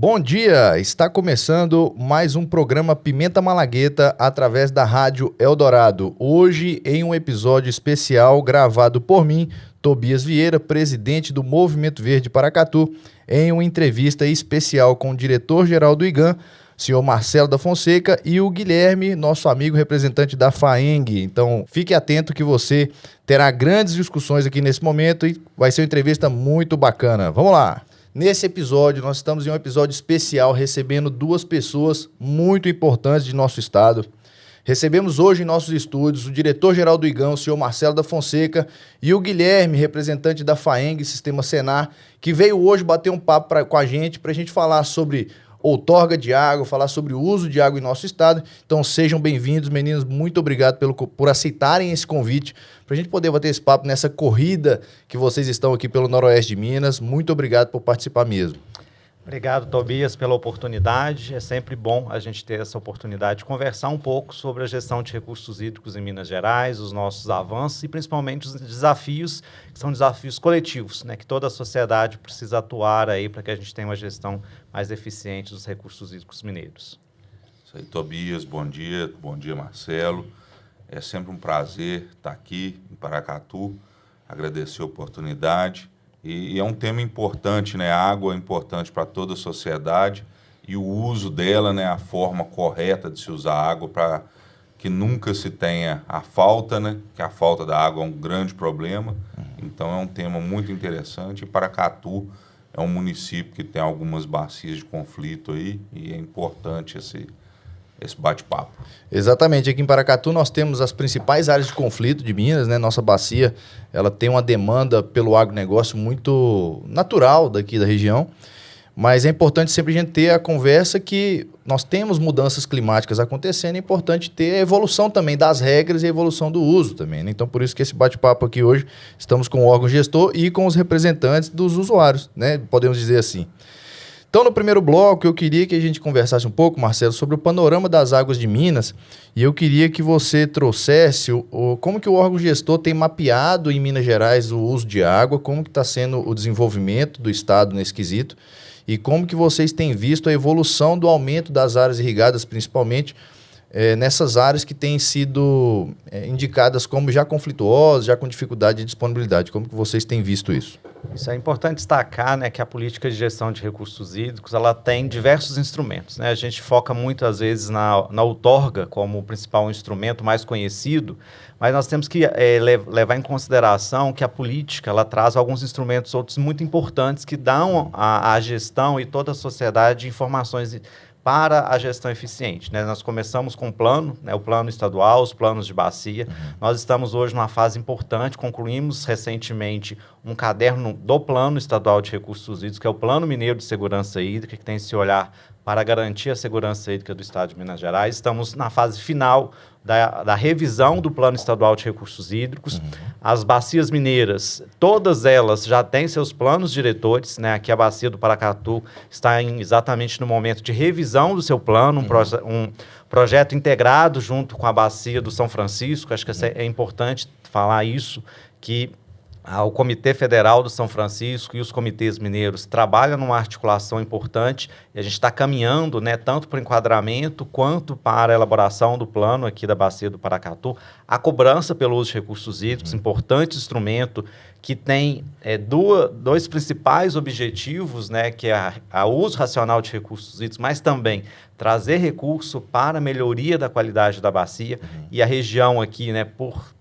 Bom dia, está começando mais um programa Pimenta Malagueta através da Rádio Eldorado. Hoje em um episódio especial gravado por mim, Tobias Vieira, presidente do Movimento Verde Paracatu, em uma entrevista especial com o diretor-geral do IGAM, senhor Marcelo da Fonseca, e o Guilherme, nosso amigo representante da FAENG. Então, fique atento que você terá grandes discussões aqui nesse momento e vai ser uma entrevista muito bacana. Vamos lá! Nesse episódio, nós estamos em um episódio especial recebendo duas pessoas muito importantes de nosso estado. Recebemos hoje em nossos estúdios o diretor-geral do IGAM, o senhor Marcelo da Fonseca, e o Guilherme, representante da FAENG, Sistema Senar, que veio hoje bater um papo com a gente para a gente falar sobre outorga de água, falar sobre o uso de água em nosso estado. Então sejam bem-vindos, meninos, muito obrigado por aceitarem esse convite, para a gente poder bater esse papo nessa corrida que vocês estão aqui pelo Noroeste de Minas. Muito obrigado por participar mesmo. Obrigado, Tobias, pela oportunidade. É sempre bom a gente ter essa oportunidade de conversar um pouco sobre a gestão de recursos hídricos em Minas Gerais, os nossos avanços e principalmente os desafios, que são desafios coletivos, né, que toda a sociedade precisa atuar aí para que a gente tenha uma gestão mais eficiente dos recursos hídricos mineiros. Isso aí, Tobias, bom dia, Marcelo. É sempre um prazer estar aqui em Paracatu, agradecer a oportunidade. E é um tema importante, né? A água é importante para toda a sociedade e o uso dela, né? A forma correta de se usar a água para que nunca se tenha a falta, né? Que a falta da água é um grande problema. Então é um tema muito interessante. E Paracatu é um município que tem algumas bacias de conflito aí e é importante esse bate-papo. Exatamente, aqui em Paracatu nós temos as principais áreas de conflito de Minas, né? Nossa bacia, ela tem uma demanda pelo agronegócio muito natural daqui da região, mas é importante sempre a gente ter a conversa que nós temos mudanças climáticas acontecendo, é importante ter a evolução também das regras e a evolução do uso também, né? Então por isso que esse bate-papo aqui hoje, estamos com o órgão gestor e com os representantes dos usuários, né? Podemos dizer assim. Então, no primeiro bloco, eu queria que a gente conversasse um pouco, Marcelo, sobre o panorama das águas de Minas, e eu queria que você trouxesse como que o órgão gestor tem mapeado em Minas Gerais o uso de água, como que está sendo o desenvolvimento do estado nesse quesito, e como que vocês têm visto a evolução do aumento das áreas irrigadas, principalmente nessas áreas que têm sido indicadas como já conflituosas, já com dificuldade de disponibilidade. Como que vocês têm visto isso? Isso é importante destacar, né, que a política de gestão de recursos hídricos ela tem diversos instrumentos, né? A gente foca muitas vezes na outorga como o principal instrumento mais conhecido, mas nós temos que levar em consideração que a política ela traz alguns instrumentos outros muito importantes que dão à gestão e toda a sociedade informações para a gestão eficiente, né? Nós começamos com o plano, né, o plano estadual, os planos de bacia. Nós estamos hoje numa fase importante, concluímos recentemente um caderno do Plano Estadual de Recursos Hídricos, que é o Plano Mineiro de Segurança Hídrica, que tem esse olhar para garantir a segurança hídrica do estado de Minas Gerais. Estamos na fase final da revisão do Plano Estadual de Recursos Hídricos. As bacias mineiras, todas elas já têm seus planos diretores, né? Aqui a bacia do Paracatu está exatamente no momento de revisão do seu plano, um projeto integrado junto com a bacia do São Francisco. Acho que é importante falar isso, que o Comitê Federal do São Francisco e os comitês mineiros trabalham numa articulação importante e a gente está caminhando, né, tanto para o enquadramento quanto para a elaboração do plano aqui da Bacia do Paracatu. A cobrança pelo uso de recursos hídricos, importante instrumento que tem dois principais objetivos, né, que é o uso racional de recursos hídricos, mas também trazer recurso para a melhoria da qualidade da bacia. E a região aqui, né,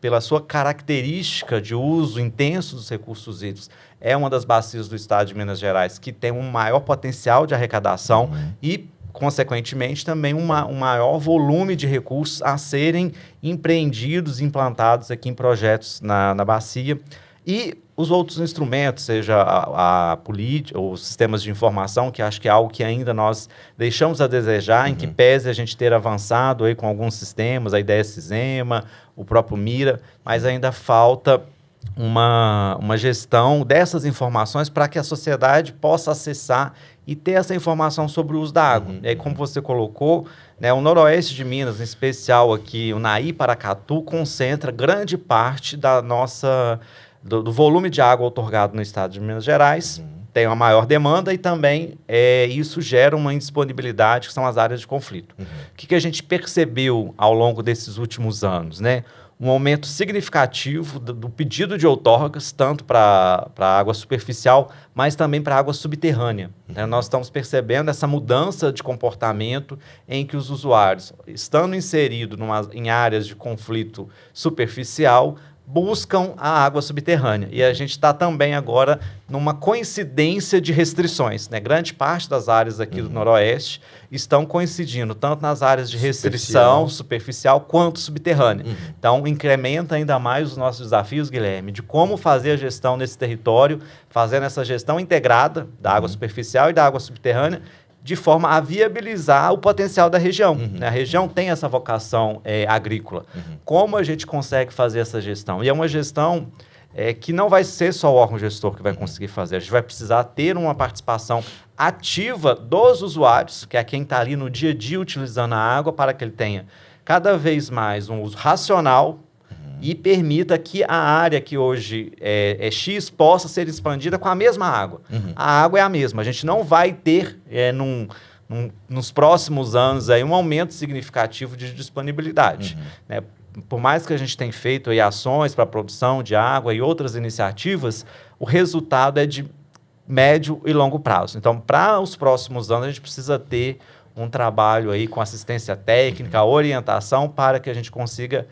pela sua característica de uso intenso dos recursos hídricos, é uma das bacias do estado de Minas Gerais que tem um maior potencial de arrecadação e, consequentemente, também um maior volume de recursos a serem empreendidos e implantados aqui em projetos na bacia. E os outros instrumentos, seja a política, os sistemas de informação, que acho que é algo que ainda nós deixamos a desejar, em que pese a gente ter avançado aí com alguns sistemas, a ideia Cisema, o próprio Mira, mas ainda falta uma gestão dessas informações para que a sociedade possa acessar e ter essa informação sobre o uso da água. E aí, como você colocou, né, o noroeste de Minas, em especial aqui, o Naí Paracatu, concentra grande parte da nossa... Do volume de água outorgado no estado de Minas Gerais. tem uma maior demanda e também isso gera uma indisponibilidade, que são as áreas de conflito. O que a gente percebeu ao longo desses últimos anos, né? Um aumento significativo do pedido de outorgas, tanto para a água superficial, mas também para a água subterrânea. Né? Nós estamos percebendo essa mudança de comportamento em que os usuários, estando inseridos em áreas de conflito superficial, buscam a água subterrânea. E a gente está também agora numa coincidência de restrições. Né? Grande parte das áreas aqui do Noroeste estão coincidindo, tanto nas áreas de restrição superficial quanto subterrânea. Então, incrementa ainda mais os nossos desafios, Guilherme, de como fazer a gestão nesse território, fazendo essa gestão integrada da água superficial e da água subterrânea, de forma a viabilizar o potencial da região. Né? A região tem essa vocação agrícola. Como a gente consegue fazer essa gestão? E é uma gestão que não vai ser só o órgão gestor que vai conseguir fazer. A gente vai precisar ter uma participação ativa dos usuários, que é quem está ali no dia a dia utilizando a água, para que ele tenha cada vez mais um uso racional e permita que a área que hoje é X possa ser expandida com a mesma água. A água é a mesma. A gente não vai ter, nos próximos anos, aí, um aumento significativo de disponibilidade. Né? Por mais que a gente tenha feito aí ações para a produção de água e outras iniciativas, o resultado é de médio e longo prazo. Então, para os próximos anos, a gente precisa ter um trabalho aí com assistência técnica, orientação, para que a gente consiga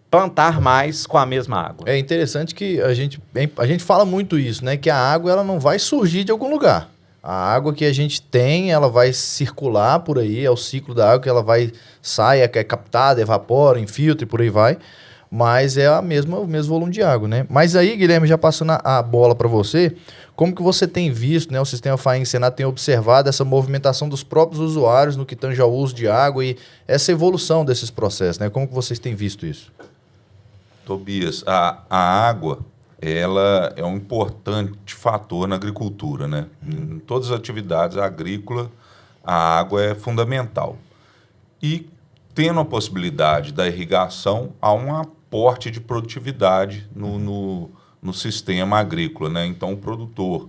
plantar mais com a mesma água. É interessante que a gente fala muito isso, né? Que a água ela não vai surgir de algum lugar. A água que a gente tem, ela vai circular por aí, é o ciclo da água que ela sai, é captada, evapora, infiltra e por aí vai. Mas é o mesmo volume de água, né? Mas aí, Guilherme, já passando a bola para você, como que você tem visto, né? O Sistema FAENG Senado tem observado essa movimentação dos próprios usuários no que tange ao uso de água e essa evolução desses processos, né? Como que vocês têm visto isso? Tobias, a água, ela é um importante fator na agricultura, né? Em todas as atividades agrícolas, a água é fundamental. E tendo a possibilidade da irrigação, há um aporte de produtividade no sistema agrícola, né? Então, o produtor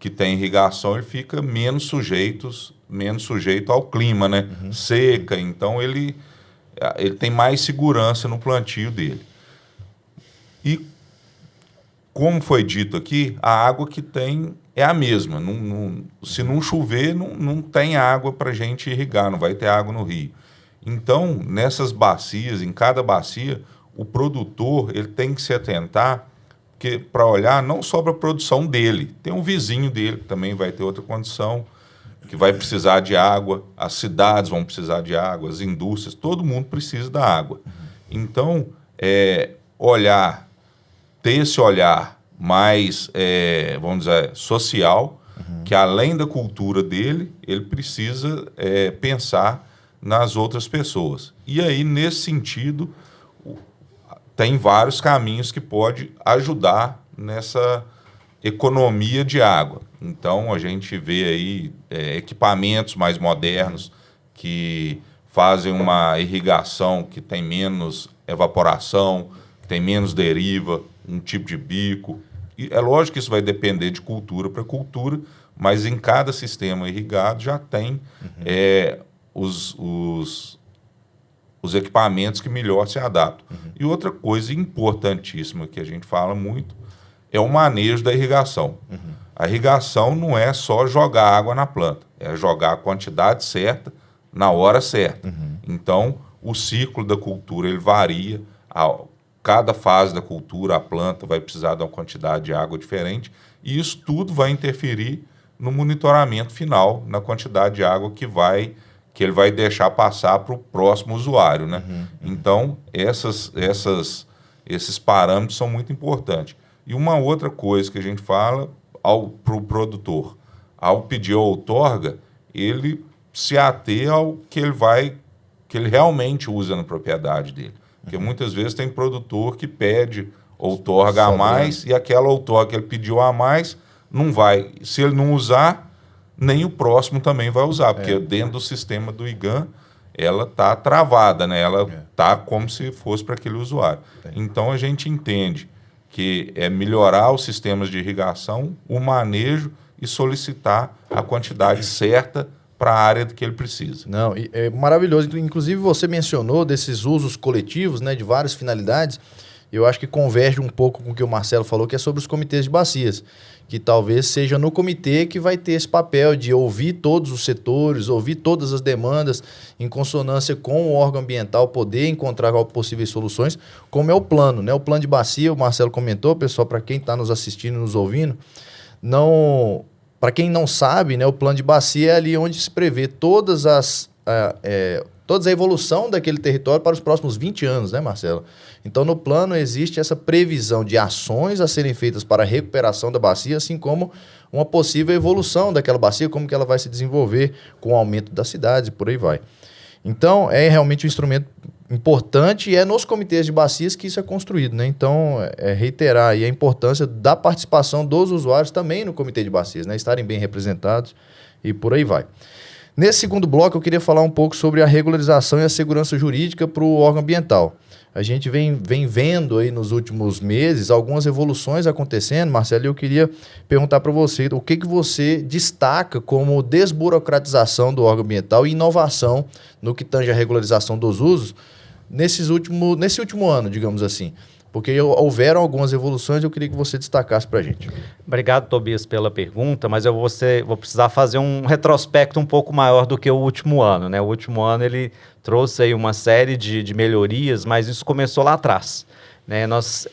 que tem irrigação, ele fica menos sujeito ao clima, né? Seca, então ele tem mais segurança no plantio dele. E, como foi dito aqui, a água que tem é a mesma. Se não chover, não tem água para a gente irrigar, não vai ter água no rio. Então, nessas bacias, em cada bacia, o produtor ele tem que se atentar para olhar não só para a produção dele, tem um vizinho dele que também vai ter outra condição, que vai precisar de água, as cidades vão precisar de água, as indústrias, todo mundo precisa da água. Então, ter esse olhar mais, vamos dizer, social, que além da cultura dele, ele precisa pensar nas outras pessoas. E aí, nesse sentido, tem vários caminhos que pode ajudar nessa economia de água. Então, a gente vê aí equipamentos mais modernos que fazem uma irrigação que tem menos evaporação, que tem menos deriva, um tipo de bico. E é lógico que isso vai depender de cultura para cultura, mas em cada sistema irrigado já tem os equipamentos que melhor se adaptam. E outra coisa importantíssima que a gente fala muito é o manejo da irrigação. A irrigação não é só jogar água na planta, é jogar a quantidade certa na hora certa. Então, o ciclo da cultura ele varia. Cada fase da cultura, a planta vai precisar de uma quantidade de água diferente, e isso tudo vai interferir no monitoramento final, na quantidade de água que ele vai deixar passar para o próximo usuário, né? Então, esses parâmetros são muito importantes. E uma outra coisa que a gente fala para o produtor, ao pedir a outorga, ele se ater ao que ele realmente usa na propriedade dele. Porque muitas vezes tem produtor que pede outorga a mais e aquela outorga que ele pediu a mais não vai. Se ele não usar, nem o próximo também vai usar, porque dentro do sistema do IGAM ela está travada, né? Ela está como se fosse para aquele usuário. Então, a gente entende que é melhorar os sistemas de irrigação, o manejo e solicitar a quantidade certa para a área que ele precisa. Não, é maravilhoso. Inclusive, você mencionou desses usos coletivos, né, de várias finalidades. Eu acho que converge um pouco com o que o Marcelo falou, que é sobre os comitês de bacias, que talvez seja no comitê que vai ter esse papel de ouvir todos os setores, ouvir todas as demandas, em consonância com o órgão ambiental, poder encontrar possíveis soluções, como é o plano, né? O plano de bacia, o Marcelo comentou, pessoal, para quem está nos assistindo e nos ouvindo, não... Para quem não sabe, né, o plano de bacia é ali onde se prevê toda a evolução daquele território para os próximos 20 anos, né, Marcelo? Então, no plano existe essa previsão de ações a serem feitas para a recuperação da bacia, assim como uma possível evolução daquela bacia, como que ela vai se desenvolver com o aumento das cidades e por aí vai. Então, é realmente um instrumento importante e é nos comitês de bacias que isso é construído, né? Então, reiterar aí a importância da participação dos usuários também no comitê de bacias, né? Estarem bem representados e por aí vai. Nesse segundo bloco, eu queria falar um pouco sobre a regularização e a segurança jurídica para o órgão ambiental. A gente vem vendo aí nos últimos meses algumas evoluções acontecendo, Marcelo, e eu queria perguntar para você o que você destaca como desburocratização do órgão ambiental e inovação no que tange a regularização dos usos nesse último ano, digamos assim. Porque houveram algumas evoluções, eu queria que você destacasse para a gente. Obrigado, Tobias, pela pergunta, mas eu vou precisar fazer um retrospecto um pouco maior do que o último ano, né? O último ano ele trouxe aí uma série de melhorias, mas isso começou lá atrás, né? Nós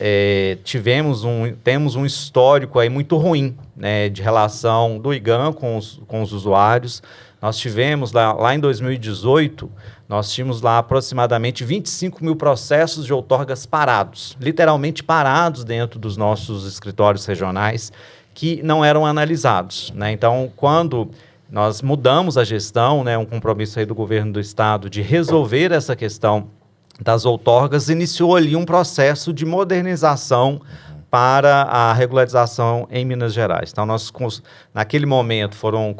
temos um histórico aí muito ruim, né, de relação do IGAM com os usuários. Nós tivemos lá em 2018, nós tínhamos lá aproximadamente 25 mil processos de outorgas parados, literalmente parados dentro dos nossos escritórios regionais, que não eram analisados, né? Então, quando nós mudamos a gestão, né, um compromisso aí do governo do estado de resolver essa questão das outorgas, iniciou ali um processo de modernização para a regularização em Minas Gerais. Então, naquele momento foram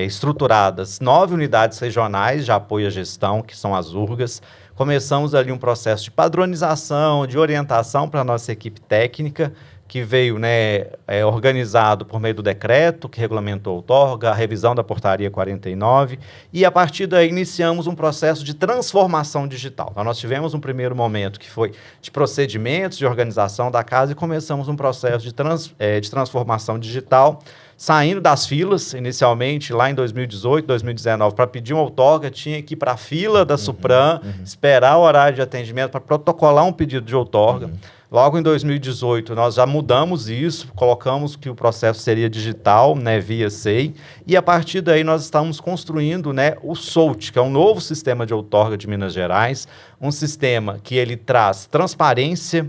estruturadas 9 unidades regionais de apoio à gestão, que são as URGAs. Começamos ali um processo de padronização, de orientação para a nossa equipe técnica, que veio, né, organizado por meio do decreto que regulamentou a outorga, a revisão da portaria 49, e a partir daí iniciamos um processo de transformação digital. Então, nós tivemos um primeiro momento que foi de procedimentos de organização da casa e começamos um processo de transformação digital, saindo das filas, inicialmente lá em 2018, 2019, para pedir uma outorga, tinha que ir para a fila da Supram, esperar o horário de atendimento para protocolar um pedido de outorga. Logo em 2018, nós já mudamos isso, colocamos que o processo seria digital, né, via SEI, e a partir daí nós estamos construindo, né, o SOLT, que é um novo sistema de outorga de Minas Gerais, um sistema que ele traz transparência,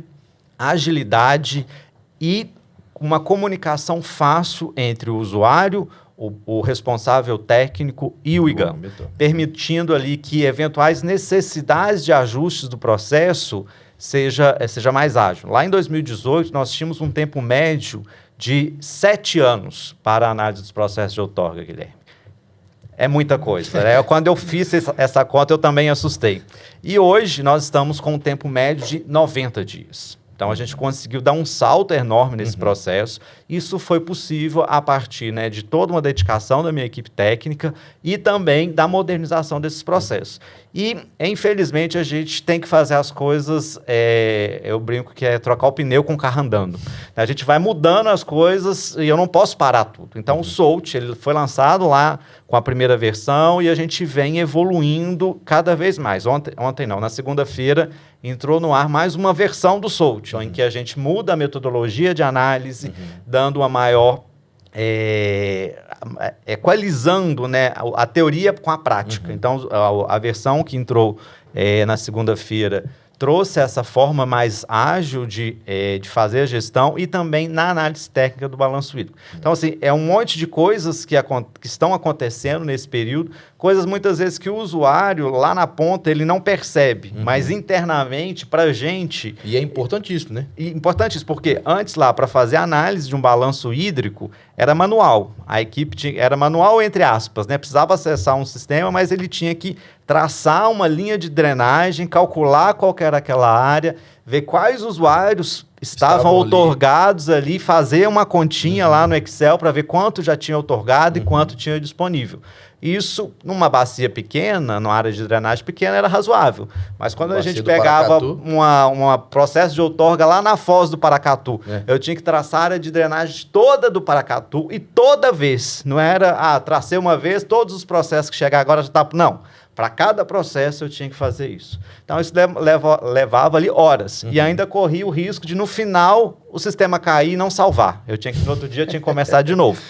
agilidade e uma comunicação fácil entre o usuário, o responsável técnico e o IGAM, permitindo ali que eventuais necessidades de ajustes do processo seja mais ágil. Lá em 2018, nós tínhamos um tempo médio de 7 anos para a análise dos processos de outorga, Guilherme. É muita coisa, né? Quando eu fiz essa conta, eu também assustei. E hoje, nós estamos com um tempo médio de 90 dias. Então, a gente conseguiu dar um salto enorme nesse processo. Isso foi possível a partir, né, de toda uma dedicação da minha equipe técnica e também da modernização desses processos. E, infelizmente, a gente tem que fazer as coisas, eu brinco que é trocar o pneu com o carro andando. A gente vai mudando as coisas e eu não posso parar tudo. Então, o SOLT, ele foi lançado lá com a primeira versão e a gente vem evoluindo cada vez mais. Ontem não, na segunda-feira, entrou no ar mais uma versão do SOLT, em que a gente muda a metodologia de análise, dando uma maior... equalizando, né, a teoria com a prática. Então, a versão que entrou na segunda-feira trouxe essa forma mais ágil de fazer a gestão e também na análise técnica do balanço hídrico. Então, assim, é um monte de coisas que estão acontecendo nesse período, coisas muitas vezes que o usuário, lá na ponta, ele não percebe, mas internamente, para a gente... E é importantíssimo, né? Importante isso, porque antes lá, para fazer a análise de um balanço hídrico, era manual. A equipe era manual entre aspas, né? Precisava acessar um sistema, mas ele tinha que traçar uma linha de drenagem, calcular qual que era aquela área, ver quais usuários estavam outorgados ali, fazer uma continha lá no Excel para ver quanto já tinha outorgado e quanto tinha disponível. Isso, numa bacia pequena, numa área de drenagem pequena, era razoável. Mas quando a gente pegava um processo de outorga lá na foz do Paracatu, eu tinha que traçar a área de drenagem toda do Paracatu e toda vez. Não era, tracei uma vez, todos os processos que chegar agora já está... Não. Para cada processo eu tinha que fazer isso. Então isso levava ali horas. E ainda corria o risco de no final o sistema cair e não salvar. Eu tinha que no outro dia tinha que começar de novo.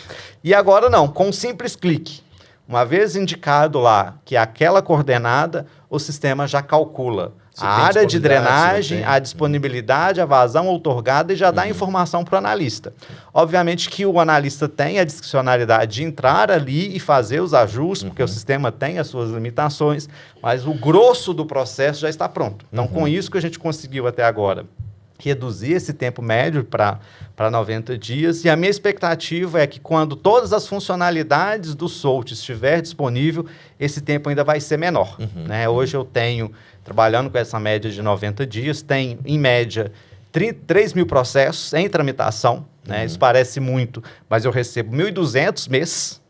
E agora não, com um simples clique. Uma vez indicado lá que aquela coordenada, o sistema já calcula a área de drenagem, a disponibilidade, a vazão outorgada e já dá informação para o analista. Obviamente que o analista tem a discricionalidade de entrar ali e fazer os ajustes, porque o sistema tem as suas limitações, mas o grosso do processo já está pronto. Então, com isso que a gente conseguiu até agora reduzir esse tempo médio para 90 dias, e a minha expectativa é que quando todas as funcionalidades do SOLT estiver disponível, esse tempo ainda vai ser menor. Né? Hoje eu tenho, trabalhando com essa média de 90 dias, tem em média 3 mil processos em tramitação, né? Isso parece muito, mas eu recebo 1.200 mês.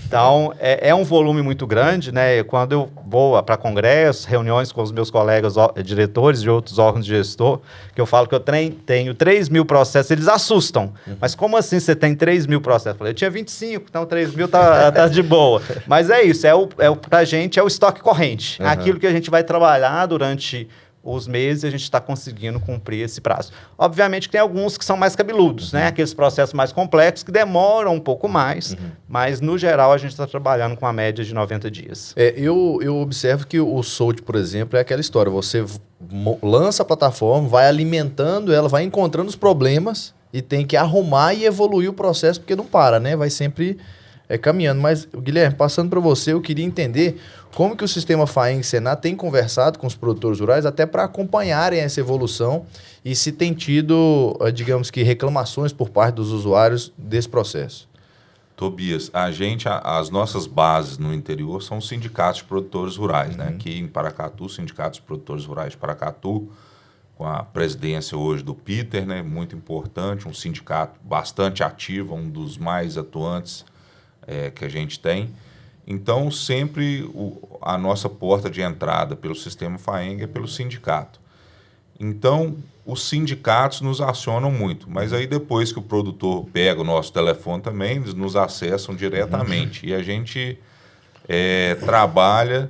Então, é um volume muito grande, né? Quando eu vou para congressos, reuniões com os meus colegas diretores de outros órgãos de gestor, que eu falo que eu tenho 3 mil processos, eles assustam. Mas como assim você tem 3 mil processos? Eu falei, eu tinha 25, então 3 mil tá de boa. Mas é isso, para a gente é o estoque corrente. É aquilo que a gente vai trabalhar durante os meses, a gente está conseguindo cumprir esse prazo. Obviamente que tem alguns que são mais cabeludos, né? Aqueles processos mais complexos que demoram um pouco mais, mas no geral a gente está trabalhando com a média de 90 dias. Eu observo que o SOLT, por exemplo, é aquela história, você lança a plataforma, vai alimentando ela, vai encontrando os problemas e tem que arrumar e evoluir o processo, porque não para, né? Vai sempre caminhando. Mas, Guilherme, passando para você, eu queria entender como que o sistema FAENG-SENAR tem conversado com os produtores rurais até para acompanharem essa evolução e se tem tido, digamos que, reclamações por parte dos usuários desse processo. Tobias, as nossas bases no interior são os sindicatos de produtores rurais, né? Aqui em Paracatu, sindicatos de produtores rurais de Paracatu, com a presidência hoje do Peter, né? Muito importante, um sindicato bastante ativo, um dos mais atuantes que a gente tem. Então, sempre a nossa porta de entrada pelo sistema FAENG é pelo sindicato. Então, os sindicatos nos acionam muito, mas aí depois que o produtor pega o nosso telefone também, eles nos acessam diretamente. E a gente trabalha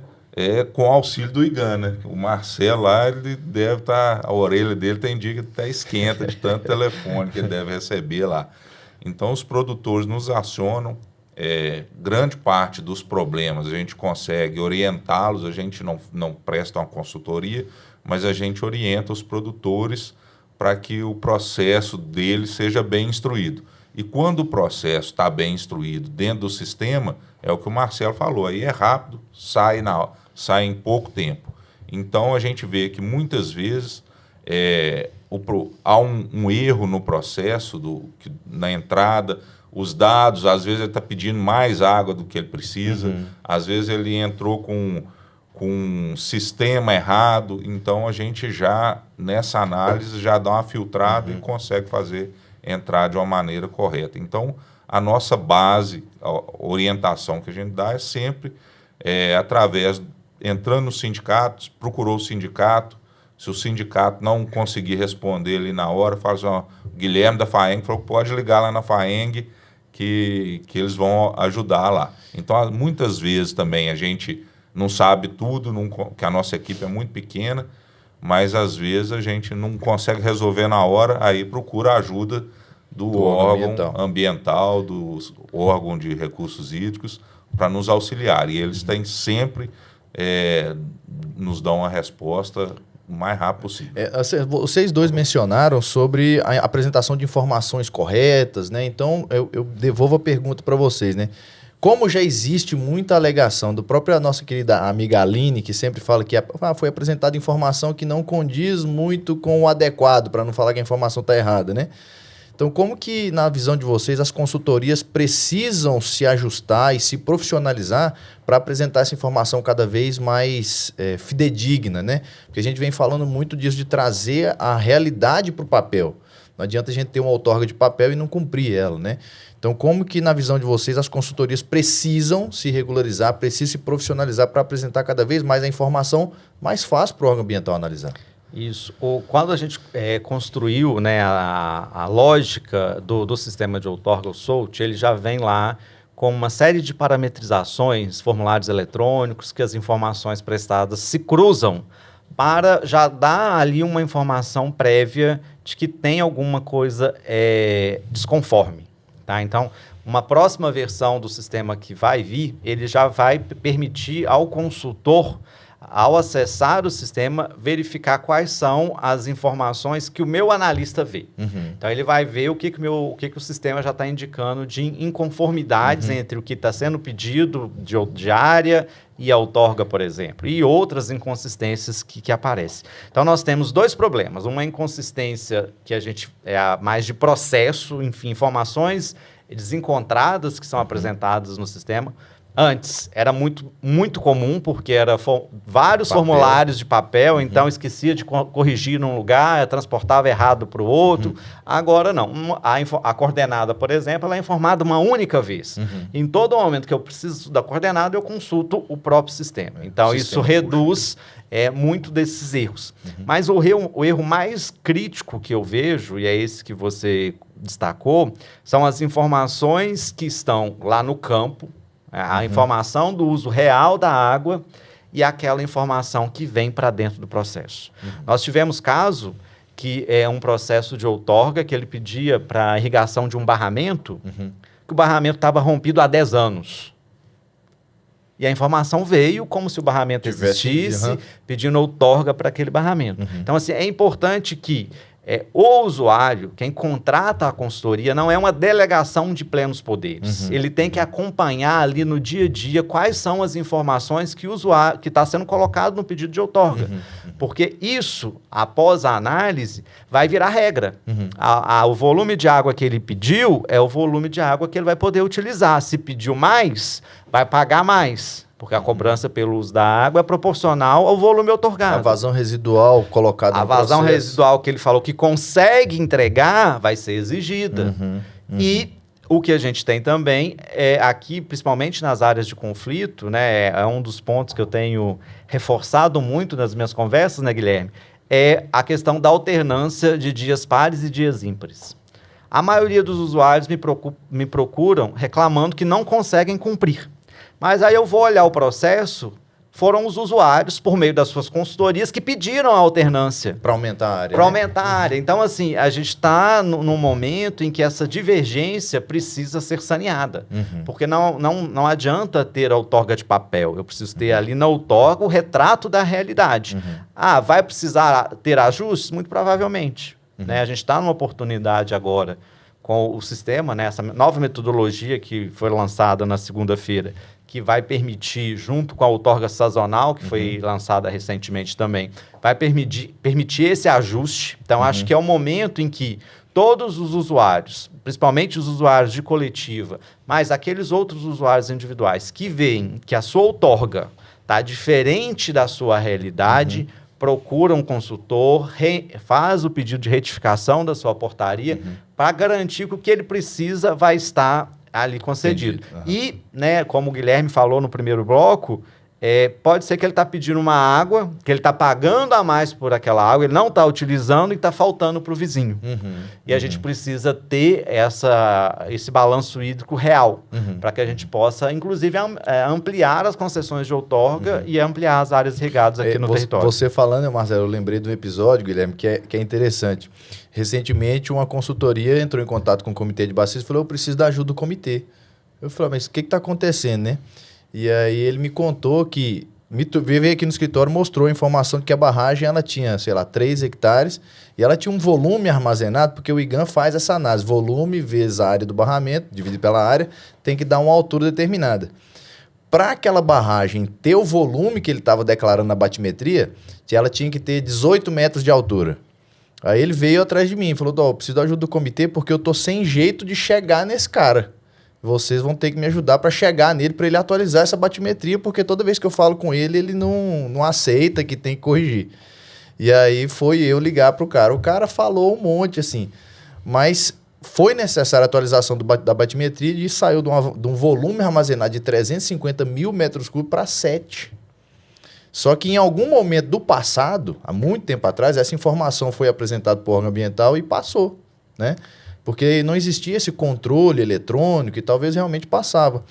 com o auxílio do IGAN, né? O Marcelo lá, ele deve estar, a orelha dele tem dia que até esquenta de tanto telefone que ele deve receber lá. Então, os produtores nos acionam. Grande parte dos problemas a gente consegue orientá-los, a gente não presta uma consultoria, mas a gente orienta os produtores para que o processo deles seja bem instruído. E quando o processo está bem instruído dentro do sistema, é o que o Marcelo falou, aí é rápido, sai em pouco tempo. Então a gente vê que muitas vezes há um erro no processo, na entrada. Os dados, às vezes ele está pedindo mais água do que ele precisa, às vezes ele entrou com um sistema errado, então a gente já, nessa análise, já dá uma filtrada e consegue fazer entrar de uma maneira correta. Então, a nossa base, a orientação que a gente dá é sempre entrando nos sindicatos, procurou o sindicato, se o sindicato não conseguir responder ali na hora, fala assim, o Guilherme da FAENG falou que pode ligar lá na FAENG, que eles vão ajudar lá. Então, muitas vezes também a gente não sabe tudo, que a nossa equipe é muito pequena, mas às vezes a gente não consegue resolver na hora, aí procura a ajuda do órgão ambiental, do órgão de recursos hídricos, para nos auxiliar. E eles têm sempre, nos dão uma resposta o mais rápido possível. Vocês dois mencionaram sobre a apresentação de informações corretas, né? Então, eu devolvo a pergunta para vocês, né? Como já existe muita alegação do próprio nossa querida amiga Aline, que sempre fala que foi apresentada informação que não condiz muito com o adequado, para não falar que a informação está errada, né? Então, Então, como que, na visão de vocês, as consultorias precisam se ajustar e se profissionalizar para apresentar essa informação cada vez mais fidedigna, né? Porque a gente vem falando muito disso, de trazer a realidade para o papel. Não adianta a gente ter uma outorga de papel e não cumprir ela, né? Então, como que, na visão de vocês, as consultorias precisam se regularizar, precisam se profissionalizar para apresentar cada vez mais a informação mais fácil para o órgão ambiental analisar? Isso. Quando a gente construiu, né, a lógica do sistema de outorga, o SOLT, ele já vem lá com uma série de parametrizações, formulários eletrônicos, que as informações prestadas se cruzam para já dar ali uma informação prévia de que tem alguma coisa desconforme. Tá? Então, uma próxima versão do sistema que vai vir, ele já vai permitir ao consultor, ao acessar o sistema, verificar quais são as informações que o meu analista vê. Uhum. Então, ele vai ver o que o sistema já está indicando de inconformidades entre o que está sendo pedido de área e a outorga, por exemplo, e outras inconsistências que aparecem. Então, nós temos dois problemas. Uma inconsistência que a gente mais de processo, enfim, informações desencontradas que são apresentadas no sistema. Antes, era muito comum, porque era vários formulários de papel, então esquecia de corrigir num lugar, transportava errado para o outro. Agora, não. A coordenada, por exemplo, ela é informada uma única vez. Em todo momento que eu preciso da coordenada, eu consulto o próprio sistema. Então, isso reduz muito desses erros. Mas o erro mais crítico que eu vejo, e é esse que você destacou, são as informações que estão lá no campo, a informação do uso real da água e aquela informação que vem para dentro do processo. Nós tivemos caso que é um processo de outorga que ele pedia para irrigação de um barramento, que o barramento estava rompido há 10 anos. E a informação veio como se o barramento existisse, pedindo outorga para aquele barramento. Então, assim, é importante que o usuário, quem contrata a consultoria, não é uma delegação de plenos poderes. Ele tem que acompanhar ali no dia a dia quais são as informações que o usuário que está sendo colocado no pedido de outorga. Porque isso, após a análise, vai virar regra. O volume de água que ele pediu é o volume de água que ele vai poder utilizar. Se pediu mais, vai pagar mais. Porque a cobrança pelo uso da água é proporcional ao volume outorgado. A vazão residual colocada no processo. A vazão residual que ele falou que consegue entregar vai ser exigida. E o que a gente tem também aqui, principalmente nas áreas de conflito, né, é um dos pontos que eu tenho reforçado muito nas minhas conversas, né, Guilherme? É a questão da alternância de dias pares e dias ímpares. A maioria dos usuários me procuram reclamando que não conseguem cumprir. Mas aí eu vou olhar o processo, foram os usuários, por meio das suas consultorias, que pediram a alternância. Para aumentar a área. Para aumentar a área. Então, assim, a gente está num momento em que essa divergência precisa ser saneada. Porque não adianta ter a outorga de papel. Eu preciso ter ali na outorga o retrato da realidade. Vai precisar ter ajustes? Muito provavelmente. Né? A gente está numa oportunidade agora com o sistema, né? Essa nova metodologia que foi lançada na segunda-feira, que vai permitir, junto com a outorga sazonal, que foi lançada recentemente também, vai permitir esse ajuste. Então, acho que é o momento em que todos os usuários, principalmente os usuários de coletiva, mas aqueles outros usuários individuais que veem que a sua outorga está diferente da sua realidade, procura um consultor, faz o pedido de retificação da sua portaria para garantir que o que ele precisa vai estar ali concedido. E, né, como o Guilherme falou no primeiro bloco, pode ser que ele está pedindo uma água, que ele está pagando a mais por aquela água, ele não está utilizando e está faltando para o vizinho. E a gente precisa ter esse balanço hídrico real, para que a gente possa, inclusive, ampliar as concessões de outorga e ampliar as áreas irrigadas aqui no território. Você falando, Marcelo, eu lembrei de um episódio, Guilherme, que é interessante. Recentemente, uma consultoria entrou em contato com o comitê de bacias e falou, eu preciso da ajuda do comitê. Eu falei, mas o que está acontecendo, né? E aí ele me contou que, veio aqui no escritório, mostrou a informação de que a barragem ela tinha, 3 hectares, e ela tinha um volume armazenado, porque o IGAM faz essa análise, volume vezes a área do barramento, dividido pela área, tem que dar uma altura determinada. Para aquela barragem ter o volume que ele estava declarando na batimetria, ela tinha que ter 18 metros de altura. Aí ele veio atrás de mim e falou, eu preciso da ajuda do comitê porque eu tô sem jeito de chegar nesse cara. Vocês vão ter que me ajudar para chegar nele, para ele atualizar essa batimetria, porque toda vez que eu falo com ele, ele não aceita que tem que corrigir. E aí foi eu ligar pro cara. O cara falou um monte, assim, mas foi necessária a atualização da batimetria e saiu de um volume armazenado de 350 mil metros cúbicos para 7. Só que em algum momento do passado, há muito tempo atrás, essa informação foi apresentada por órgão ambiental e passou, né? Porque não existia esse controle eletrônico e talvez realmente passava.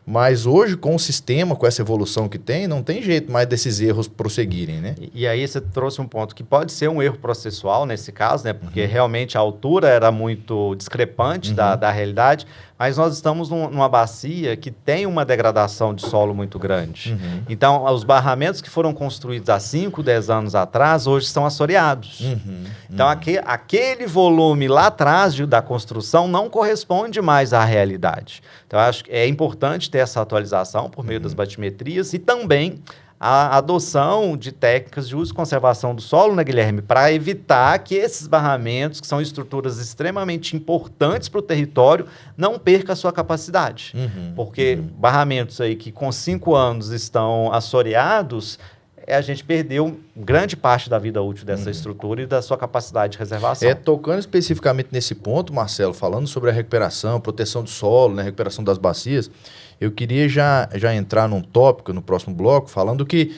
Mas hoje, com o sistema, com essa evolução que tem, não tem jeito mais desses erros prosseguirem, né? E aí você trouxe um ponto que pode ser um erro processual nesse caso, né? Porque realmente a altura era muito discrepante da realidade, mas nós estamos numa bacia que tem uma degradação de solo muito grande. Então, os barramentos que foram construídos há 5, 10 anos atrás, hoje são assoreados. Então, aquele volume lá atrás da construção não corresponde mais à realidade. Então, acho que é importante ter essa atualização por meio das batimetrias e também a adoção de técnicas de uso e conservação do solo, né, Guilherme, para evitar que esses barramentos, que são estruturas extremamente importantes para o território, não percam a sua capacidade. Porque barramentos aí que com 5 anos estão assoreados, a gente perdeu grande parte da vida útil dessa estrutura e da sua capacidade de reservação. Tocando especificamente nesse ponto, Marcelo, falando sobre a recuperação, proteção do solo, né, recuperação das bacias, eu queria já entrar num tópico no próximo bloco, falando que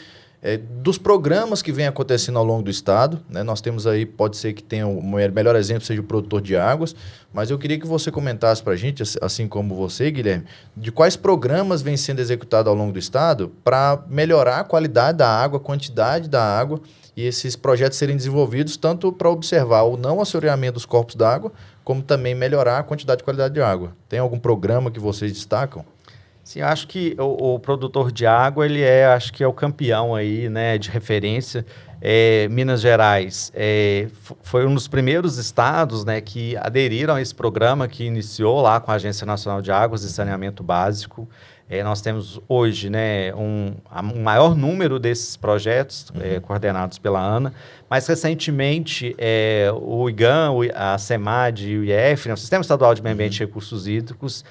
dos programas que vem acontecendo ao longo do estado, né, nós temos aí, pode ser que tenha o melhor exemplo seja o produtor de águas, mas eu queria que você comentasse para a gente, assim como você, Guilherme, de quais programas vêm sendo executados ao longo do estado para melhorar a qualidade da água, a quantidade da água e esses projetos serem desenvolvidos tanto para observar o não assoreamento dos corpos d'água, como também melhorar a quantidade e qualidade de água. Tem algum programa que vocês destacam? Sim, eu acho que o produtor de água, acho que é o campeão aí, né, de referência. Minas Gerais foi um dos primeiros estados, né, que aderiram a esse programa que iniciou lá com a Agência Nacional de Águas e Saneamento Básico. Nós temos hoje, né, um maior número desses projetos coordenados pela ANA, mas recentemente o IGAM, a SEMAD e o IEF, né, o Sistema Estadual de Meio Ambiente e Recursos Hídricos,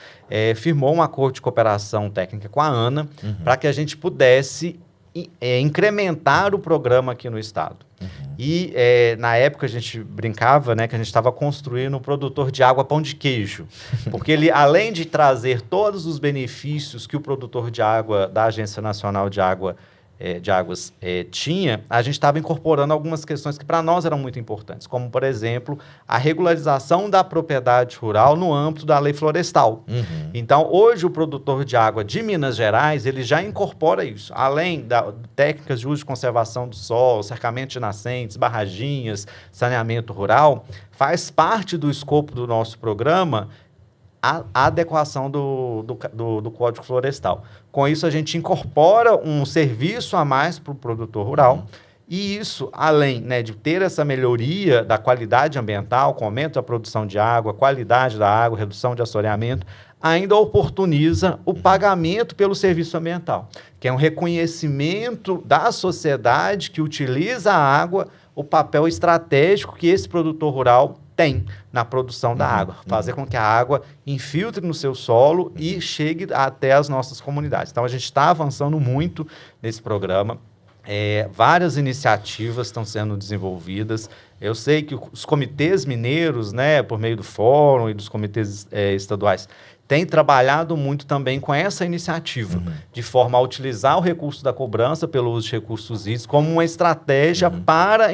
firmou um acordo de cooperação técnica com a ANA para que a gente pudesse incrementar o programa aqui no estado. E na época a gente brincava, né, que a gente estava construindo um produtor de água pão de queijo, porque ele, além de trazer todos os benefícios que o produtor de água da Agência Nacional de Águas tinha, a gente estava incorporando algumas questões que para nós eram muito importantes, como, por exemplo, a regularização da propriedade rural no âmbito da lei florestal. Então, hoje, o produtor de água de Minas Gerais, ele já incorpora isso, além de técnicas de uso e conservação do solo, cercamento de nascentes, barraginhas, saneamento rural, faz parte do escopo do nosso programa a adequação do Código Florestal. Com isso, a gente incorpora um serviço a mais para o produtor rural, e isso, além, né, de ter essa melhoria da qualidade ambiental, com aumento da produção de água, qualidade da água, redução de assoreamento, ainda oportuniza o pagamento pelo serviço ambiental, que é um reconhecimento da sociedade que utiliza a água, o papel estratégico que esse produtor rural tem na produção da água, fazer com que a água infiltre no seu solo e chegue até as nossas comunidades. Então, a gente está avançando muito nesse programa. Várias iniciativas estão sendo desenvolvidas. Eu sei que os comitês mineiros, né, por meio do fórum e dos comitês estaduais, têm trabalhado muito também com essa iniciativa, de forma a utilizar o recurso da cobrança pelo uso de recursos hídricos como uma estratégia para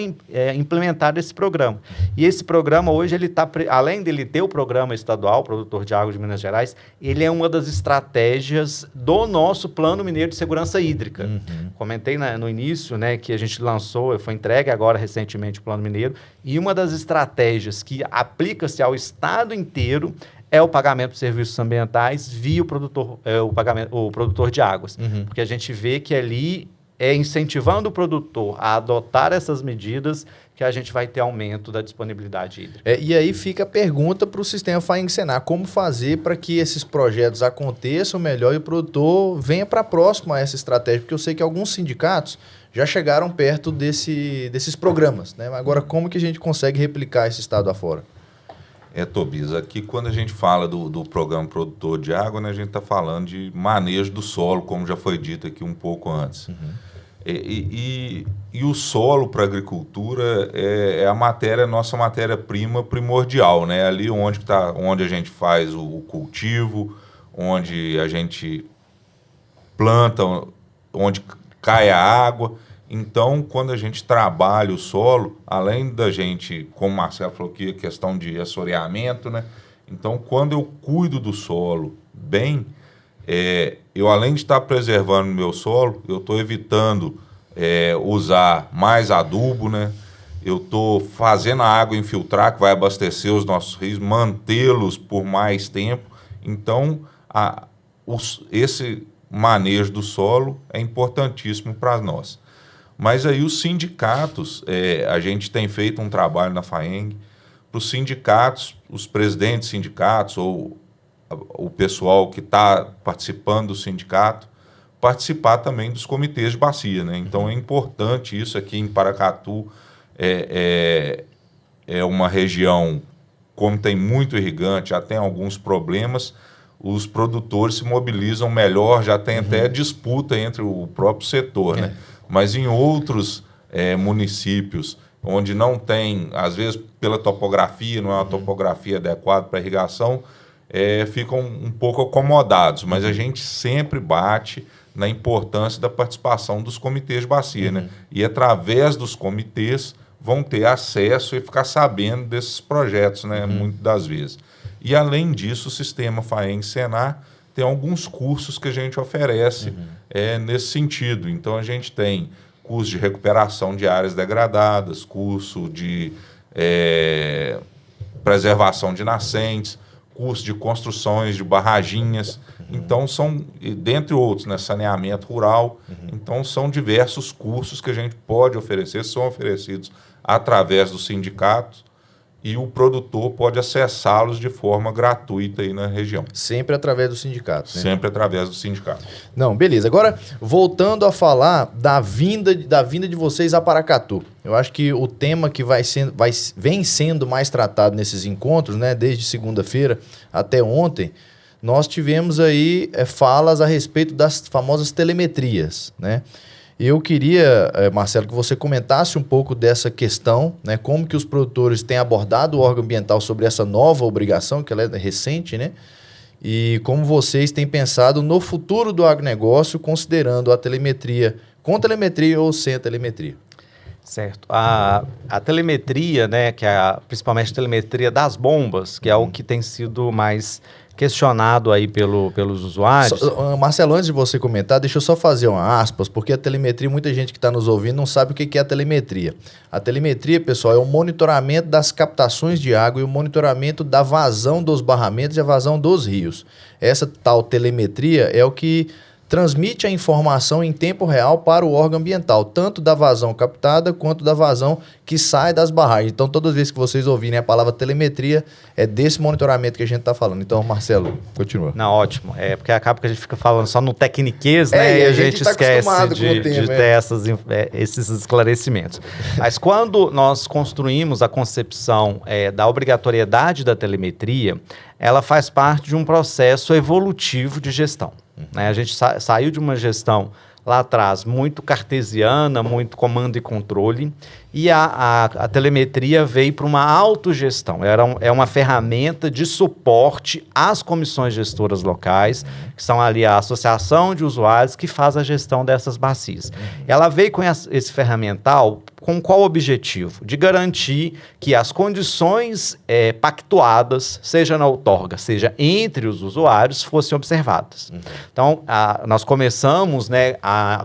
implementar esse programa. E esse programa hoje, ele tá, além dele ter o programa estadual, Produtor de Água de Minas Gerais, ele é uma das estratégias do nosso Plano Mineiro de Segurança Hídrica. Comentei no início, né, que a gente lançou, foi entregue agora recentemente o Plano Mineiro, e uma das estratégias que aplica-se ao estado inteiro é o pagamento de serviços ambientais via o produtor de águas. Porque a gente vê que ali é incentivando o produtor a adotar essas medidas que a gente vai ter aumento da disponibilidade hídrica. E aí fica a pergunta para o sistema FAENG-SENAR, como fazer para que esses projetos aconteçam melhor e o produtor venha para próximo a essa estratégia, porque eu sei que alguns sindicatos já chegaram perto desses programas, né? Agora, como que a gente consegue replicar esse estado afora? Tobias, aqui quando a gente fala do programa produtor de água, né, a gente está falando de manejo do solo, como já foi dito aqui um pouco antes. E o solo para a agricultura é a nossa matéria-prima primordial, né? Ali onde a gente faz o cultivo, onde a gente planta, onde cai a água. Então, quando a gente trabalha o solo, além da gente, como o Marcelo falou aqui, a questão de assoreamento, né? Então, quando eu cuido do solo bem, eu além de estar preservando o meu solo, eu estou evitando usar mais adubo, né? Eu estou fazendo a água infiltrar, que vai abastecer os nossos rios, mantê-los por mais tempo. Então, esse manejo do solo é importantíssimo para nós. Mas aí os sindicatos, a gente tem feito um trabalho na FAENG, para os sindicatos, os presidentes de sindicatos ou o pessoal que está participando do sindicato, participar também dos comitês de bacia, né? Então é importante isso. Aqui em Paracatu é uma região, como tem muito irrigante, já tem alguns problemas, os produtores se mobilizam melhor, já tem até disputa entre o próprio setor, né? Mas em outros municípios, onde não tem, às vezes pela topografia, não é uma topografia adequada para irrigação, ficam um pouco acomodados. Mas a gente sempre bate na importância da participação dos comitês de bacia, né? E através dos comitês vão ter acesso e ficar sabendo desses projetos, né? Muitas das vezes. E além disso, o sistema FAENG-SENAR tem alguns cursos que a gente oferece nesse sentido. Então, a gente tem curso de recuperação de áreas degradadas, curso de preservação de nascentes, curso de construções de barraginhas. Então, são, dentre outros, né, saneamento rural. Então, são diversos cursos que a gente pode oferecer, são oferecidos através dos sindicatos, e o produtor pode acessá-los de forma gratuita aí na região. Sempre através do sindicato, né? Sempre através do sindicato. Não, beleza. Agora, voltando a falar da vinda de vocês a Paracatu. Eu acho que o tema que vem sendo mais tratado nesses encontros, né, desde segunda-feira até ontem, nós tivemos aí falas a respeito das famosas telemetrias, né? Eu queria, Marcelo, que você comentasse um pouco dessa questão, né? Como que os produtores têm abordado o órgão ambiental sobre essa nova obrigação, que ela é recente, né? E como vocês têm pensado no futuro do agronegócio, considerando a telemetria, com telemetria ou sem a telemetria. Certo. A telemetria, né, que principalmente a telemetria das bombas, que é o que tem sido mais questionado aí pelos usuários. Marcelo, antes de você comentar, deixa eu só fazer uma aspas, porque a telemetria, muita gente que está nos ouvindo não sabe o que é a telemetria. A telemetria, pessoal, é o monitoramento das captações de água e o monitoramento da vazão dos barramentos e a vazão dos rios. Essa tal telemetria é o que transmite a informação em tempo real para o órgão ambiental, tanto da vazão captada quanto da vazão que sai das barragens. Então, todas as vezes que vocês ouvirem a palavra telemetria, é desse monitoramento que a gente está falando. Então, Marcelo, continua. Não, ótimo. Porque acaba que a gente fica falando só no tecniquez, né? E a gente tá esquece de ter esses esclarecimentos. Mas quando nós construímos a concepção da obrigatoriedade da telemetria, ela faz parte de um processo evolutivo de gestão. A gente saiu de uma gestão lá atrás muito cartesiana, muito comando e controle, e a telemetria veio para uma autogestão. É uma ferramenta de suporte às comissões gestoras locais, que são ali a associação de usuários que faz a gestão dessas bacias. Ela veio com esse ferramental com qual objetivo? De garantir que as condições pactuadas, seja na outorga, seja entre os usuários, fossem observadas. Então, nós começamos, né,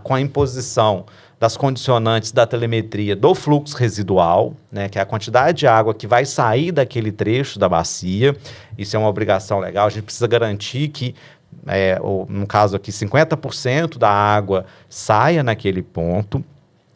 com a imposição das condicionantes da telemetria do fluxo residual, né, que é a quantidade de água que vai sair daquele trecho da bacia. Isso é uma obrigação legal. A gente precisa garantir que ou no caso aqui, 50% da água saia naquele ponto.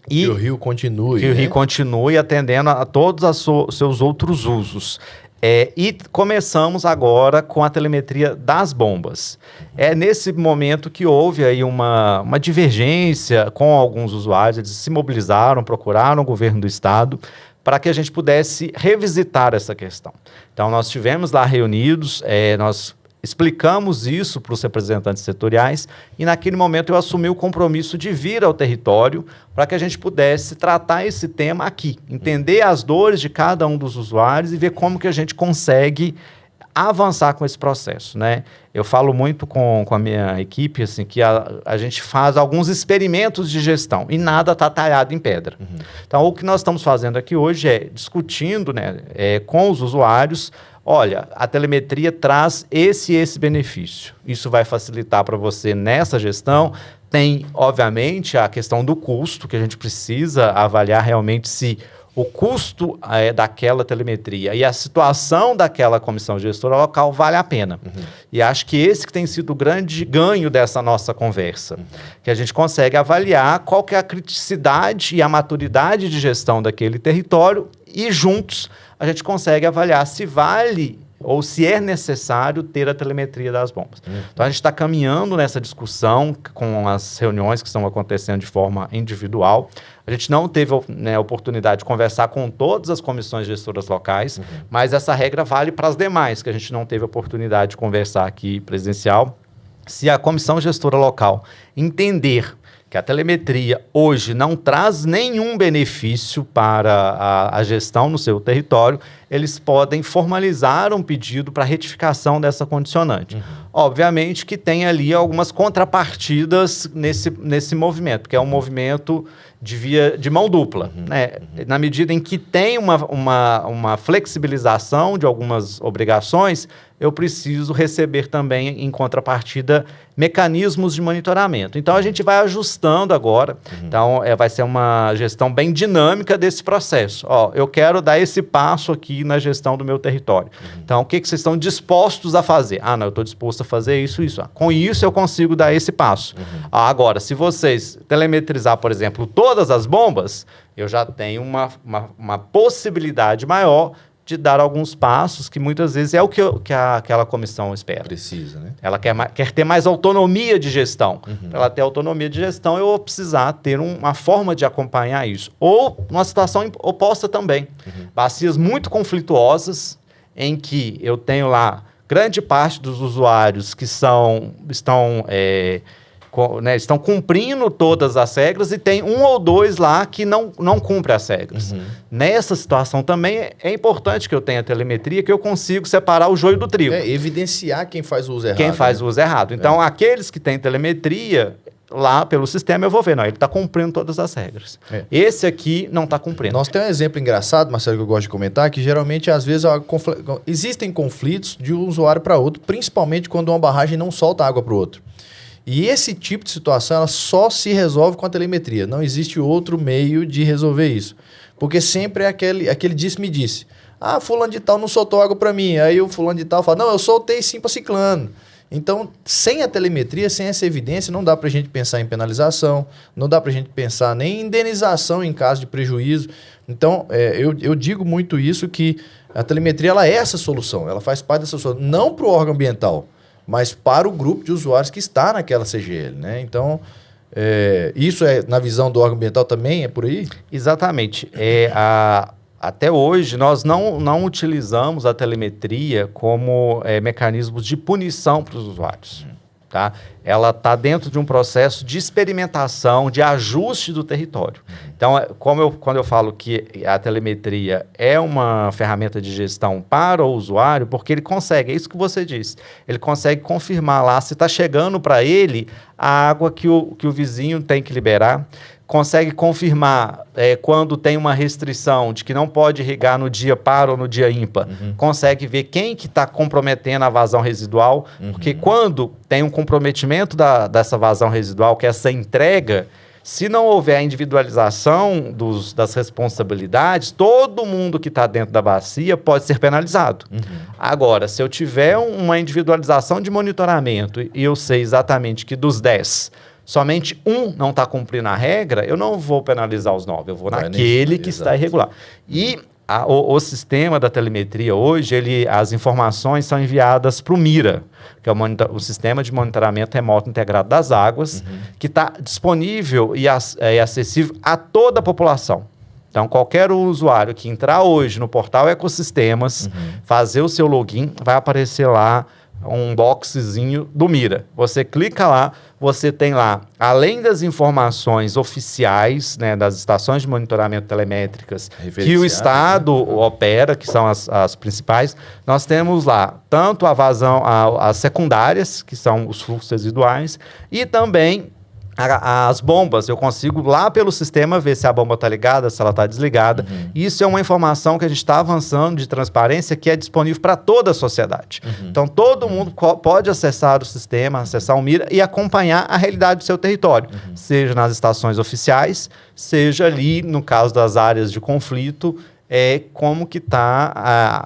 E o rio continue. Que o rio continue atendendo a todos os seus outros usos. E começamos agora com a telemetria das bombas. É nesse momento que houve aí uma divergência com alguns usuários, eles se mobilizaram, procuraram o governo do estado para que a gente pudesse revisitar essa questão. Então, nós estivemos lá reunidos, nós explicamos isso para os representantes setoriais e, naquele momento, eu assumi o compromisso de vir ao território para que a gente pudesse tratar esse tema aqui, entender as dores de cada um dos usuários e ver como que a gente consegue avançar com esse processo, né? Eu falo muito com a minha equipe, assim, que a gente faz alguns experimentos de gestão e nada está talhado em pedra. Então, o que nós estamos fazendo aqui hoje é discutindo, né, com os usuários. Olha, a telemetria traz esse e esse benefício. Isso vai facilitar para você nessa gestão. Tem, obviamente, a questão do custo, que a gente precisa avaliar realmente se o custo daquela telemetria e a situação daquela comissão gestora local vale a pena. E acho que esse que tem sido o grande ganho dessa nossa conversa, que a gente consegue avaliar qual que é a criticidade e a maturidade de gestão daquele território e juntos a gente consegue avaliar se vale ou se é necessário ter a telemetria das bombas. Então, a gente está caminhando nessa discussão com as reuniões que estão acontecendo de forma individual. A gente não teve, né, oportunidade de conversar com todas as comissões gestoras locais, mas essa regra vale para as demais, que a gente não teve oportunidade de conversar aqui presencial. Se a comissão gestora local entender que a telemetria hoje não traz nenhum benefício para a gestão no seu território, eles podem formalizar um pedido para retificação dessa condicionante. Obviamente que tem ali algumas contrapartidas nesse movimento, que é um movimento de mão dupla, né? Na medida em que tem uma flexibilização de algumas obrigações, eu preciso receber também, em contrapartida, mecanismos de monitoramento. Então, a gente vai ajustando agora. Então, vai ser uma gestão bem dinâmica desse processo. Eu quero dar esse passo aqui na gestão do meu território. Então, o que vocês estão dispostos a fazer? Não, eu estou disposto a fazer isso. Com isso, eu consigo dar esse passo. Agora, se vocês telemetrizar, por exemplo, todas as bombas, eu já tenho uma possibilidade maior de dar alguns passos que muitas vezes é o que aquela comissão espera. Precisa, né? Ela quer ter mais autonomia de gestão. Para ela ter autonomia de gestão, eu vou precisar ter uma forma de acompanhar isso. Ou uma situação oposta também. Bacias muito conflituosas, em que eu tenho lá grande parte dos usuários que estão cumprindo todas as regras e tem um ou dois lá que não cumpre as regras. Nessa situação também é importante que eu tenha telemetria, que eu consigo separar o joio do trigo. Evidenciar quem faz o uso errado. Quem faz o uso errado. Então, aqueles que têm telemetria, lá pelo sistema eu vou ver, ele está cumprindo todas as regras. Esse aqui não está cumprindo. Nós temos um exemplo engraçado, Marcelo, que eu gosto de comentar, que geralmente, às vezes, existem conflitos de um usuário para outro, principalmente quando uma barragem não solta água para o outro. E esse tipo de situação ela só se resolve com a telemetria. Não existe outro meio de resolver isso. Porque sempre é aquele disse-me-disse. Fulano de tal não soltou água para mim. Aí o fulano de tal fala, não, eu soltei sim para ciclano. Então, sem a telemetria, sem essa evidência, não dá para a gente pensar em penalização, não dá para a gente pensar nem em indenização em caso de prejuízo. Então, eu digo muito isso, que a telemetria ela é essa solução, ela faz parte dessa solução. Não para o órgão ambiental, mas para o grupo de usuários que está naquela CGL, né? Então, isso na visão do órgão ambiental também é por aí? Exatamente. Até hoje, nós não utilizamos a telemetria como mecanismos de punição para os usuários. Tá? Ela está dentro de um processo de experimentação, de ajuste do território. Então, quando eu falo que a telemetria é uma ferramenta de gestão para o usuário, porque ele consegue, é isso que você disse, ele consegue confirmar lá se está chegando para ele a água que o vizinho tem que liberar, consegue confirmar quando tem uma restrição de que não pode irrigar no dia par ou no dia ímpar, consegue ver quem que está comprometendo a vazão residual, porque quando tem um comprometimento dessa vazão residual, que é essa entrega, Se não houver a individualização das responsabilidades, todo mundo que está dentro da bacia pode ser penalizado. Agora, se eu tiver uma individualização de monitoramento e eu sei exatamente que dos 10, somente um não está cumprindo a regra, eu não vou penalizar os 9, eu vou naquele que está irregular. E o sistema da telemetria hoje, as informações são enviadas para o MIRA, que é o Sistema de Monitoramento Remoto Integrado das Águas, que está disponível e acessível a toda a população. Então, qualquer usuário que entrar hoje no portal Ecossistemas, fazer o seu login, vai aparecer lá um boxezinho do MIRA. Você clica lá, você tem lá, além das informações oficiais, né, das estações de monitoramento telemétricas que o Estado opera, que são as principais, nós temos lá tanto a vazão, as secundárias, que são os fluxos residuais, e também as bombas. Eu consigo lá pelo sistema ver se a bomba está ligada, se ela está desligada. Isso é uma informação que a gente está avançando de transparência que é disponível para toda a sociedade. Então, todo mundo pode acessar o sistema, acessar o MIRA e acompanhar a realidade do seu território, seja nas estações oficiais, seja ali, no caso das áreas de conflito, como que está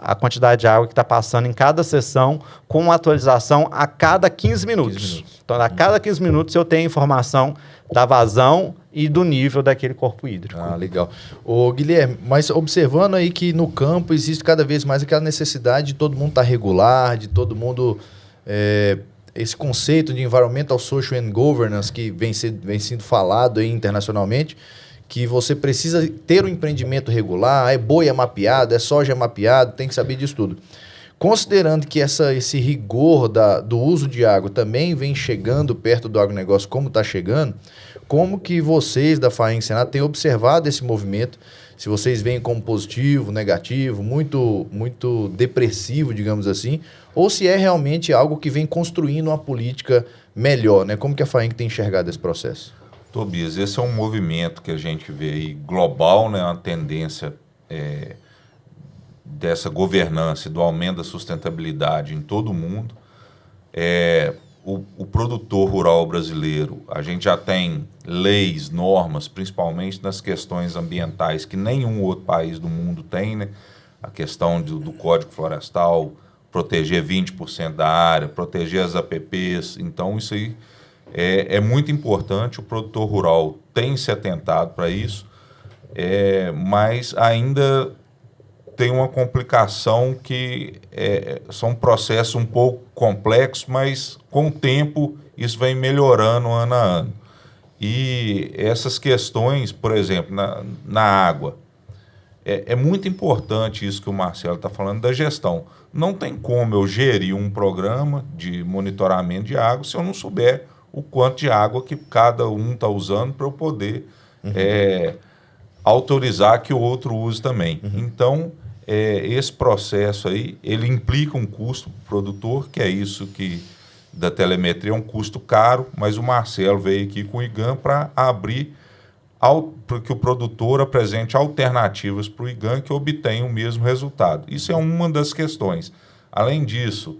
a quantidade de água que está passando em cada sessão, com atualização a cada 15 minutos. Então, a cada 15 minutos eu tenho informação da vazão e do nível daquele corpo hídrico. Ah, legal. Ô, Guilherme, mas observando aí que no campo existe cada vez mais aquela necessidade de todo mundo estar regular, de todo mundo... esse conceito de Environmental, Social and Governance que vem sendo falado aí internacionalmente, que você precisa ter um empreendimento regular, boia mapeado, soja mapeado, tem que saber disso tudo. Considerando que esse rigor do uso de água também vem chegando perto do agronegócio, como está chegando, como que vocês da FAENG Senac têm observado esse movimento? Se vocês veem como positivo, negativo, muito, muito depressivo, digamos assim, ou se é realmente algo que vem construindo uma política melhor, né? Como que a FAENG tem enxergado esse processo? Tobias, esse é um movimento que a gente vê aí global, né, uma tendência dessa governança e do aumento da sustentabilidade em todo o mundo. O produtor rural brasileiro, a gente já tem leis, normas, principalmente nas questões ambientais, que nenhum outro país do mundo tem, né? A questão do Código Florestal, proteger 20% da área, proteger as APPs, então isso aí é muito importante, o produtor rural tem se atentado para isso, mas ainda tem uma complicação que são processos um pouco complexos, mas com o tempo isso vem melhorando ano a ano. E essas questões, por exemplo, na água, é muito importante isso que o Marcelo está falando da gestão. Não tem como eu gerir um programa de monitoramento de água se eu não souber o quanto de água que cada um está usando para eu poder autorizar que o outro use também. Então, esse processo aí, ele implica um custo para o produtor, que é isso que da telemetria é um custo caro, mas o Marcelo veio aqui com o IGAM para abrir para que o produtor apresente alternativas para o IGAM que obtenham o mesmo resultado. Isso é uma das questões. Além disso,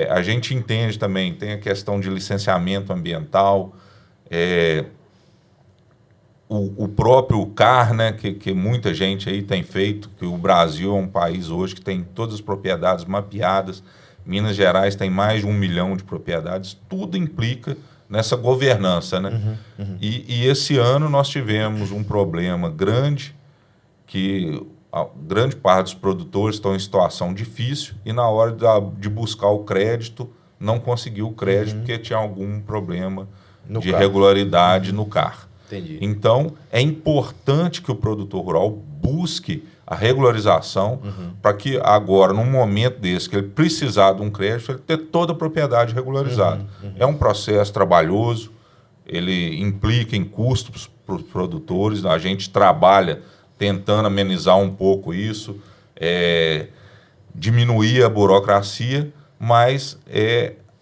a gente entende também, tem a questão de licenciamento ambiental, o próprio CAR, né, que muita gente aí tem feito, que o Brasil é um país hoje que tem todas as propriedades mapeadas, Minas Gerais tem mais de 1 milhão de propriedades, tudo implica nessa governança, né? E esse ano nós tivemos um problema grande, que a grande parte dos produtores estão em situação difícil e na hora de buscar o crédito, não conseguiu o crédito porque tinha algum problema de irregularidade no CAR. Entendi. Então, é importante que o produtor rural busque a regularização para que agora, num momento desse, que ele precisar de um crédito, ele ter toda a propriedade regularizada. É um processo trabalhoso, ele implica em custos para os produtores, a gente trabalha tentando amenizar um pouco isso, diminuir a burocracia, mas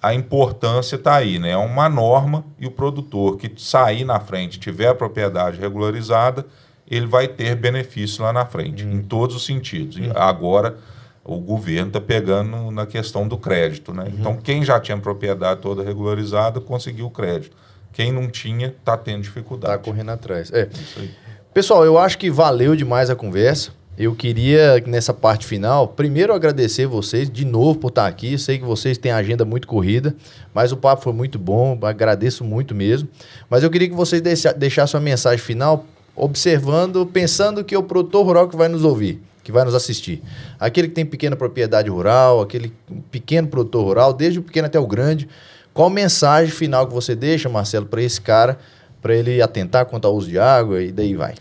a importância está aí, né? É uma norma e o produtor que sair na frente, tiver a propriedade regularizada, ele vai ter benefício lá na frente, em todos os sentidos. Agora, o governo está pegando na questão do crédito, né? Então, quem já tinha propriedade toda regularizada, conseguiu o crédito. Quem não tinha está tendo dificuldade. Está correndo atrás. Isso aí. Pessoal, eu acho que valeu demais a conversa. Eu queria, nessa parte final, primeiro agradecer vocês de novo por estar aqui. Eu sei que vocês têm agenda muito corrida, mas o papo foi muito bom, agradeço muito mesmo. Mas eu queria que vocês deixassem uma mensagem final, observando, pensando que é o produtor rural que vai nos ouvir, que vai nos assistir. Aquele que tem pequena propriedade rural, aquele pequeno produtor rural, desde o pequeno até o grande. Qual mensagem final que você deixa, Marcelo, para esse cara, para ele atentar quanto ao uso de água e daí vai?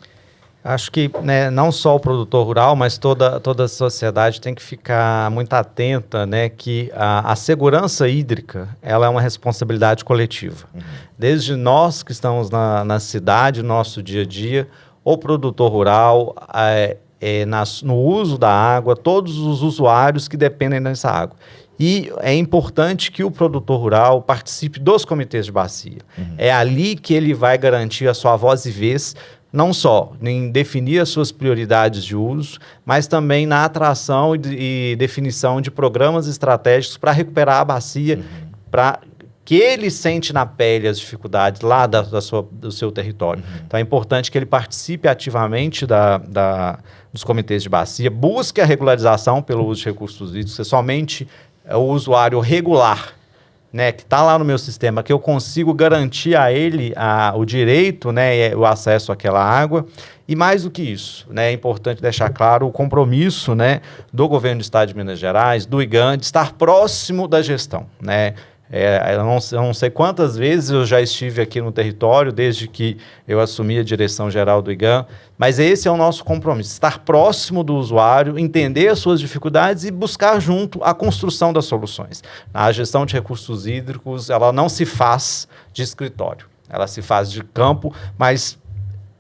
Acho que, né, não só o produtor rural, mas toda a sociedade tem que ficar muito atenta, né, que a segurança hídrica ela é uma responsabilidade coletiva. Desde nós que estamos na cidade, no nosso dia a dia, o produtor rural, no uso da água, todos os usuários que dependem dessa água. E é importante que o produtor rural participe dos comitês de bacia. É ali que ele vai garantir a sua voz e vez, não só em definir as suas prioridades de uso, mas também na atração e definição de programas estratégicos para recuperar a bacia, para que ele sente na pele as dificuldades lá do seu território. Então é importante que ele participe ativamente dos comitês de bacia, busque a regularização pelo uso de recursos hídricos, somente o usuário regular, né, que está lá no meu sistema, que eu consigo garantir a ele o direito, né, o acesso àquela água. E mais do que isso, né, é importante deixar claro o compromisso, né, do governo do Estado de Minas Gerais, do IGAM, de estar próximo da gestão, né. Eu não sei quantas vezes eu já estive aqui no território, desde que eu assumi a direção geral do IGAM, mas esse é o nosso compromisso, estar próximo do usuário, entender as suas dificuldades e buscar junto a construção das soluções. A gestão de recursos hídricos, ela não se faz de escritório, ela se faz de campo, mas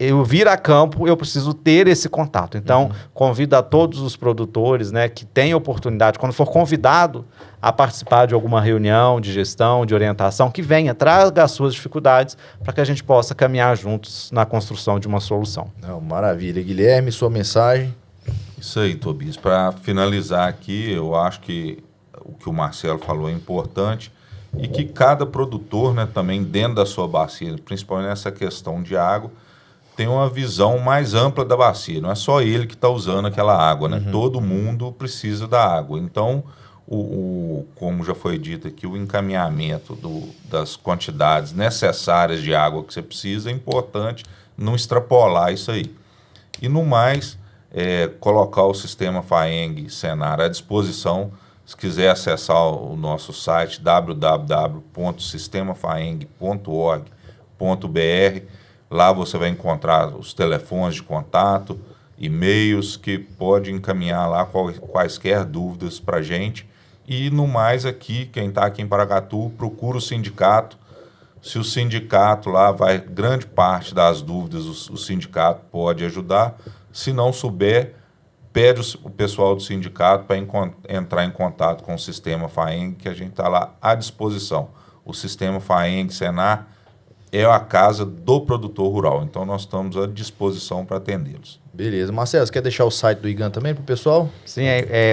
eu vir a campo, eu preciso ter esse contato. Então, convido a todos os produtores, né, que têm oportunidade, quando for convidado a participar de alguma reunião de gestão, de orientação, que venha, traga as suas dificuldades para que a gente possa caminhar juntos na construção de uma solução. Não, maravilha. Guilherme, sua mensagem? Isso aí, Tobias. Para finalizar aqui, eu acho que o que o Marcelo falou é importante e que cada produtor, né, também dentro da sua bacia, principalmente nessa questão de água, tem uma visão mais ampla da bacia. Não é só ele que está usando aquela água, né? Todo mundo precisa da água. Então, como já foi dito aqui, o encaminhamento das quantidades necessárias de água que você precisa é importante não extrapolar isso aí. E, no mais, colocar o sistema FAENG Senar à disposição. Se quiser acessar o nosso site www.sistemafaeng.org.br, lá você vai encontrar os telefones de contato, e-mails que pode encaminhar lá quaisquer dúvidas para a gente. E no mais aqui, quem está aqui em Paracatu, procura o sindicato. Se o sindicato lá vai, grande parte das dúvidas o sindicato pode ajudar. Se não souber, pede o pessoal do sindicato para entrar em contato com o Sistema FAENG, que a gente está lá à disposição. O Sistema FAENG Senar é a casa do produtor rural, então nós estamos à disposição para atendê-los. Beleza. Marcelo, você quer deixar o site do IGAM também para o pessoal? Sim,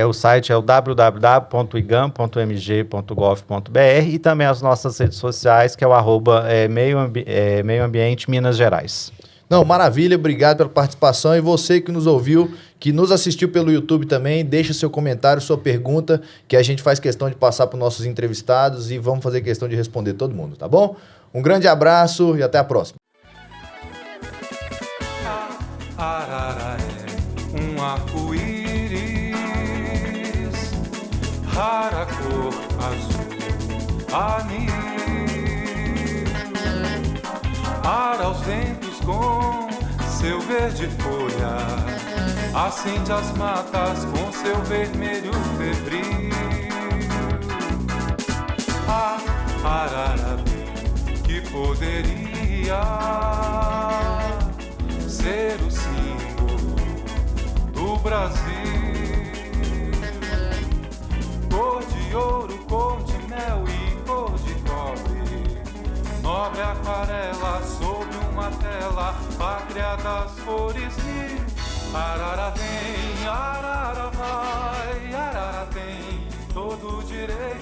o site é o www.igam.mg.gov.br e também as nossas redes sociais, que é o @meio ambiente Minas Gerais. Não, maravilha, obrigado pela participação e você que nos ouviu, que nos assistiu pelo YouTube também, deixa seu comentário, sua pergunta, que a gente faz questão de passar para os nossos entrevistados e vamos fazer questão de responder todo mundo, tá bom? Um grande abraço e até a próxima. Arara é um arco-íris, rara cor azul, anil. Ar aos ventos com seu verde folha, acende as matas com seu vermelho febril. A arara que poderia ser o símbolo do Brasil. Cor de ouro, cor de mel e cor de cobre, nobre aquarela sobre uma tela, pátria das cores mil. Arara vem, arara vai, arara tem todo o direito